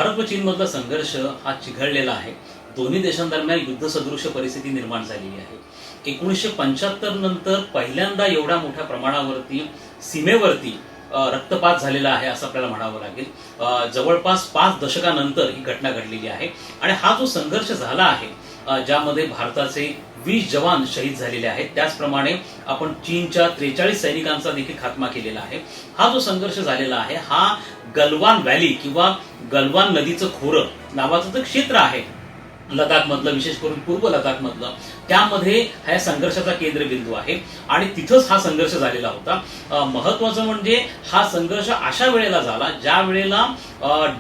भारत व चीन मधला संघर्ष हा चिघळलेला आहे। दोन्ही देशांदरम्यान युद्धसदृश परिस्थिती निर्माण झालेली आहे। 1975 नंतर पहिल्यांदा एवढ्या मोठ्या प्रमाणावरती सीमेवरती रक्तपात झालेला आहे असं आपल्याला म्हणावं लागेल। जवळपास 5 दशकानंतर ही घटना घडलेली आहे आणि हा जो संघर्ष झाला आहे ज्यामध्ये भारताचे 20 जवान शहीद झालेले आहेत, त्याचप्रमाणे आपण चीनच्या 43 सैनिकांचा देखील खात्मा केलेला आहे। हा जो संघर्ष झालेला आहे हा गलवान व्हॅली किंवा गलवान नदीचं खोरं नावाचं जे क्षेत्र आहे लडाख मधलं, विशेष करून पूर्व लडाख मधलं, त्यामध्ये हा संघर्षाचा केंद्रबिंदू आहे आणि तिथंच हा संघर्ष झालेला होता। महत्वाचं म्हणजे हा संघर्ष अशा वेळेला झाला ज्या वेळेला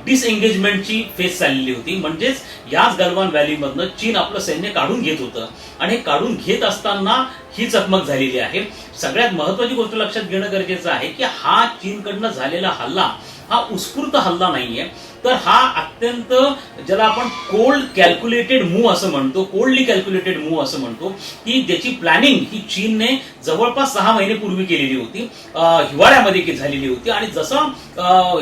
डिसएंगेजमेंटची फेज चाललेली होती, म्हणजेच याच गलवान व्हॅली मधनं चीन आपलं सैन्य काढून घेत होतं आणि काढून घेत असताना ही चकमक झालेली आहे। सगळ्यात महत्वाची गोष्ट लक्षात घेणं गरजेचं आहे की हा चीनकडनं झालेला हल्ला हा उत्स्फूर्त हल्ला नाहीये, तर हा अत्यंत ज्याला आपण कोल्ड कॅल्क्युलेटेड मूव्ह असं म्हणतो, कोल्डली कॅल्क्युलेटेड मूव्ह असं म्हणतो, की ज्याची प्लॅनिंग ही चीनने जवळपास 6 महिन्यापूर्वी केलेली होती, हिवाळ्यामध्ये झालेली होती आणि जसं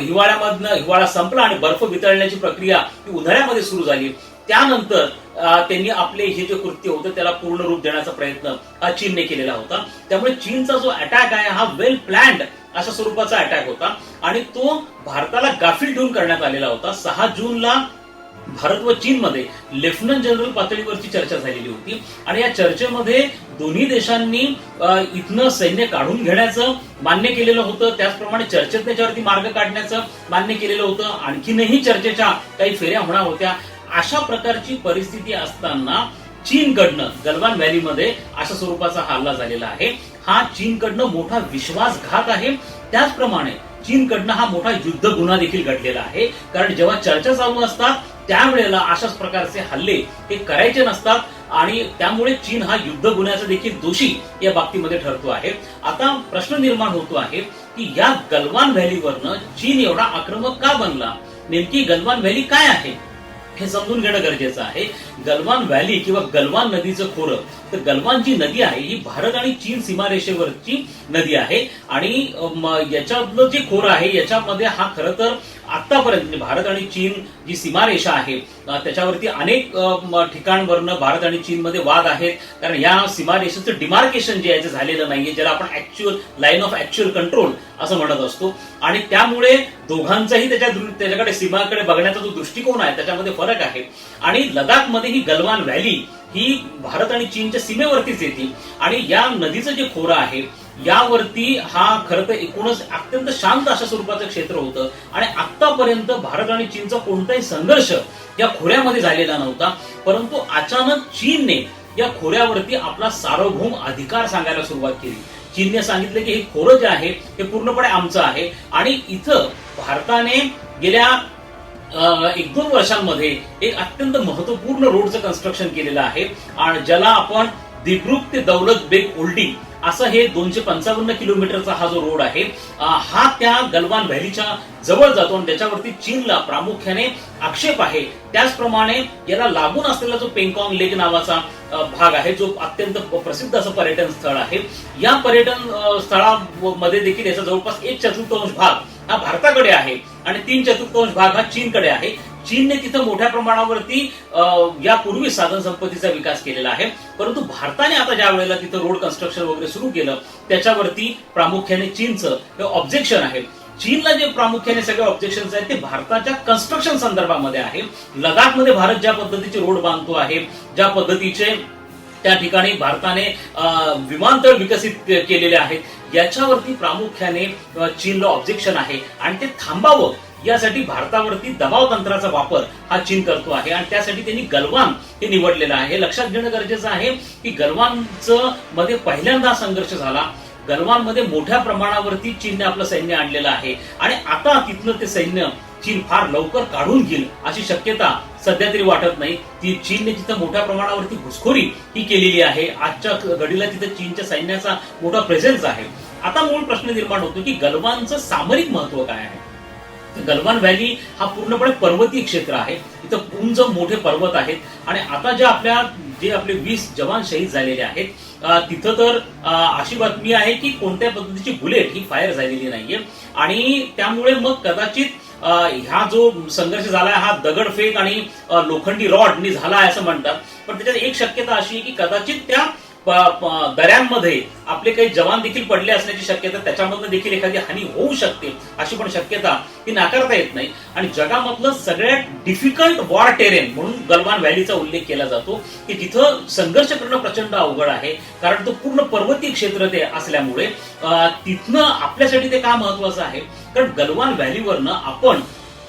हिवाळा संपला आणि बर्फ वितळण्याची प्रक्रिया ही उन्हाळ्यामध्ये सुरू झाली, त्यानंतर त्यांनी आपले हे जे कृत्य होतं त्याला पूर्ण रूप देण्याचा प्रयत्न हा चीनने केलेला होता। त्यामुळे चीनचा जो अटॅक आहे हा वेल प्लॅन्ड अशा स्वरूपाचा अटॅक होता आणि तो भारताला गाफील ठेवून करण्यात आलेला होता। 6 जूनला भारत व चीन मध्ये लेफ्टनंट जनरल पातळीवरची चर्चा झालेली होती आणि या चर्चेमध्ये दोन्ही देशांनी इथनं सैन्य काढून घेण्याचं मान्य केलेलं होतं, त्याचप्रमाणे चर्चेत त्याच्यावरती मार्ग काढण्याचं मान्य केलेलं होतं। आणखीनही चर्चेच्या काही फेऱ्या होणार होत्या। अशा प्रकारची परिस्थिती असताना चीनकडनं गलवान व्हॅलीमध्ये अशा स्वरूपाचा हल्ला झालेला आहे। हा चीनकडनं मोठा विश्वासघात आहे, त्याचप्रमाणे चीनकडनं हा मोठा युद्ध गुन्हा देखील घडलेला आहे, कारण जेव्हा चर्चा चालू असतात त्यावेळेला अशाच प्रकारचे हल्ले हे करायचे नसतात आणि त्यामुळे चीन हा युद्ध गुन्ह्याचा देखील दोषी या बाबतीमध्ये ठरतो आहे। आता प्रश्न निर्माण होतो आहे की या गलवान व्हॅलीवरनं चीन एवढा आक्रमक का बनला, नेमकी गलवान व्हॅली काय आहे हे समजून घेणं गरजेचं आहे। गलवान व्हॅली किंवा गलवान नदीचं खोरं, तर गलवान जी नदी आहे ही भारत आणि चीन सीमारेषेवरची नदी आहे आणि याच्यातलं जे खोरं आहे याच्यामध्ये हा खरं तर आतापर्यंत भारत आणि चीन जी सीमारेषा आहे त्याच्यावरती अनेक ठिकाणांवरनं भारत आणि चीन मध्ये वाद आहेत, कारण या सीमारेषेचं डिमार्केशन जे आहे ते झालेलं नाहीये, ज्याला आपण actual line of actual control असं म्हणत असतो आणि त्यामुळे दोघांचाही त्याच्याकडे सीमाकडे बघण्याचा जो दृष्टिकोन आहे त्याच्यामध्ये फरक आहे। आणि लडाख मध्ये ही गलवान व्हॅली ही भारत आणि चीनच्या सीमेवरतीच येते आणि या नदीचं जे खोरं आहे यावरती हा खरं तर एकूणच अत्यंत शांत अशा स्वरूपाचं क्षेत्र होतं आणि आतापर्यंत भारत आणि चीनचा कोणताही संघर्ष या खोऱ्यामध्ये झालेला नव्हता, परंतु अचानक चीनने या खोऱ्यावरती आपला सार्वभौम अधिकार सांगायला सुरुवात केली। चीनने सांगितलं की हे खोरं जे आहे हे पूर्णपणे आमचं आहे आणि इथं भारताने गेल्या 1-2 वर्षांमध्ये एक अत्यंत महत्वपूर्ण रोडचं कन्स्ट्रक्शन केलेलं आहे आणि ज्याला आपण दिब्रुक ते दौलत बेग ओल्डी असं हे 255 किलोमीटरचा हा जो रोड आहे हा त्या गलवान व्हॅलीच्या जवळ जातो आणि त्याच्यावरती चीनला प्रामुख्याने आक्षेप आहे। त्याचप्रमाणे याला लागून असलेला जो पेंगॉंग लेक नावाचा भाग आहे जो अत्यंत प्रसिद्ध असं पर्यटन स्थळ आहे, या पर्यटन स्थळामध्ये देखील याचा जवळपास 1/4 भाग हा भारताकडे आहे आणि 3/4 भाग हा चीनकडे आहे। चीनने तिथं मोठ्या प्रमाणावरती यापूर्वी साधन संपत्तीचा विकास केलेला आहे, परंतु भारताने आता ज्या वेळेला तिथं रोड कन्स्ट्रक्शन वगैरे सुरू केलं त्याच्यावरती प्रामुख्याने चीनचं हे ऑब्जेक्शन आहे। चीनला जे प्रामुख्याने सगळे ऑब्जेक्शन्स आहेत ते भारताच्या कन्स्ट्रक्शन संदर्भामध्ये आहे। लडाखमध्ये भारत ज्या पद्धतीचे रोड बांधतो आहे, ज्या पद्धतीचे त्या ठिकाणी भारताने विमानतळ विकसित केलेले आहेत, याच्यावरती प्रामुख्याने चीनला ऑब्जेक्शन आहे आणि ते थांबावं यासाठी भारतावरती दबाव तंत्राचा वापर हा चीन करतो आहे आणि त्यासाठी त्यांनी गलवान हे निवडलेलं आहे। लक्षात घेणं गरजेचं आहे की गलवानचं मध्ये पहिल्यांदा संघर्ष झाला, गलवान मध्ये मोठ्या प्रमाणावरती चीनने आपलं सैन्य आणलेलं आहे आणि आता तिथनं ते सैन्य चीन फार लवकर काढून घेईल अशी शक्यता सध्या तरी वाटत नाही। ती चीनने तिथं मोठ्या प्रमाणावरती घुसखोरी ही केलेली आहे, आजच्या घडीला तिथं चीनच्या सैन्याचा मोठा प्रेझेन्स आहे। आता मूळ प्रश्न निर्माण होतो की गलवानचं सामरिक महत्व काय आहे। गलवान व्हॅली हा पूर्णपणे पर्वतीय क्षेत्र आहे, इथं उंच मोठे पर्वत आहेत आणि आता जे आपले 20 जवान शहीद झालेले आहेत तिथं तर अशी बातमी आहे की कोणत्या पद्धतीची बुलेट ही फायर झालेली नाहीये आणि त्यामुळे मग कदाचित ह्या जो संघर्ष झालाय हा दगडफेक आणि लोखंडी रॉडनी झाला आहे असं म्हणतात. पण त्याच्यात एक शक्यता अशी आहे की कदाचित त्या दऱ्यांमध्ये आपले काही जवान देखील पडले असण्याची शक्यता, त्याच्यामधनं देखील एखादी हानी होऊ शकते अशी पण शक्यता ती नाकारता येत नाही. आणि जगामधलं सगळ्यात डिफिकल्ट वॉर टेरेन म्हणून गलवान व्हॅलीचा उल्लेख केला जातो की जिथं संघर्ष करणं प्रचंड अवघड आहे, कारण तो पूर्ण पर्वतीय क्षेत्र ते असल्यामुळे तिथनं आपल्यासाठी ते का महत्वाचं आहे, कारण गलवान व्हॅलीवरनं आपण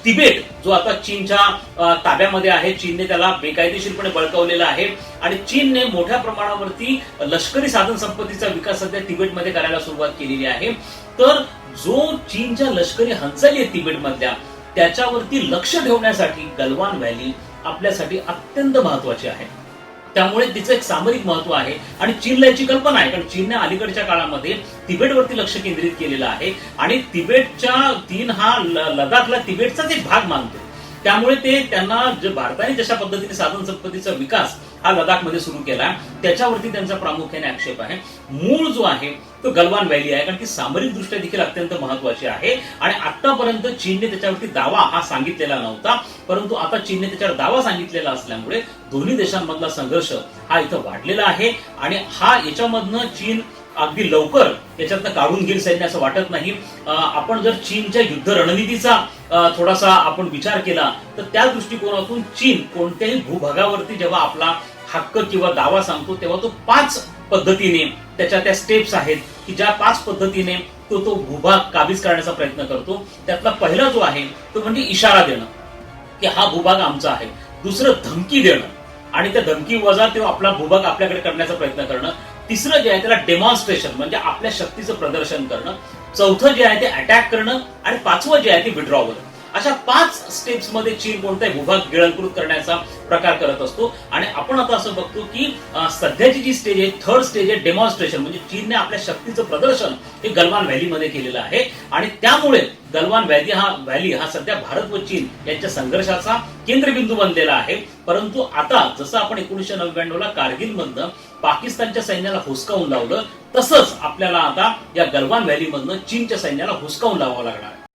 तिबेट जो आता चीनच्या ताब्यामध्ये आहे, चीनने त्याला बेकायदेशीरपणे बळकावलेला आहे आणि चीनने मोठ्या प्रमाणावरती लष्करी साधन संपत्तीचा विकास सध्या तिबेटमध्ये करायला सुरुवात केलेली आहे. तर जो चीनच्या लष्करी हालचाली आहेत तिबेटमधल्या त्याच्यावरती लक्ष ठेवण्यासाठी गलवान व्हॅली आपल्यासाठी अत्यंत महत्वाची आहे. त्यामुळे तिचं एक सामरिक महत्व आहे आणि चीनला याची कल्पना आहे, कारण चीनने अलीकडच्या काळामध्ये तिबेटवरती लक्ष केंद्रित केलेलं आहे आणि तिबेटच्या चीन हा लडाखला तिबेटचाच एक भाग मानतो. त्यामुळे ते त्यांना जे भारताने जशा पद्धतीने साधन संपत्तीचा विकास हा लडाखमध्ये सुरू केला त्याच्यावरती त्यांचा प्रामुख्याने आक्षेप आहे. मूळ जो आहे तो गलवान व्हॅली आहे, कारण ती सामरिक दृष्ट्या देखील अत्यंत महत्वाची आहे आणि आतापर्यंत चीनने त्याच्यावरती दावा हा सांगितलेला नव्हता, परंतु आता चीनने त्याच्यावर दावा सांगितलेला असल्यामुळे दोन्ही देशांमधला संघर्ष हा इथं वाढलेला आहे आणि हा याच्यामधनं चीन अगदी लवकर याच्यातनं काढून घेईल सैन्य असं वाटत नाही. आपण जर चीनच्या युद्ध रणनीतीचा थोडासा आपण विचार केला तर त्या दृष्टिकोनातून चीन कोणत्याही भूभागावरती जेव्हा आपला हक्क किंवा दावा सांगतो तेव्हा तो 5 पद्धतीने त्याच्या त्या स्टेप्स आहेत की ज्या 5 पद्धतीने तो भूभाग काबीज करण्याचा प्रयत्न करतो. त्यातला पहिला जो आहे तो म्हणजे इशारा देणं की हा भूभाग आमचा आहे. दुसरं धमकी देणं आणि त्या धमकी वजा तो आपला भूभाग आपल्याकडे करण्याचा प्रयत्न करणं. तिसरं जे आहे त्याला डेमॉन्स्ट्रेशन म्हणजे आपल्या शक्तीचं प्रदर्शन करणं. चौथं जे आहे ते अटॅक करणं आणि 5वं जे आहे ते विड्रॉवल. अशा 5 स्टेप्स मध्ये चीन कोणताही भूभाग गिळंकृत करण्याचा प्रकार करत असतो आणि आपण आता असं बघतो की सध्याची जी स्टेज आहे, 3rd स्टेज आहे डेमॉन्स्ट्रेशन, म्हणजे चीनने आपल्या शक्तीचं प्रदर्शन हे गलवान व्हॅलीमध्ये केलेलं आहे आणि त्यामुळे गलवान व्हॅली हा सध्या भारत व चीन यांच्या संघर्षाचा केंद्रबिंदू बनलेला आहे. परंतु आता जसं आपण 1999 ला कारगिल मधनं पाकिस्तानच्या सैन्याला हुसकावून लावलं, तसंच आपल्याला आता या गलवान व्हॅली मधनं चीनच्या सैन्याला हुसकावून लावावं लागणार आहे.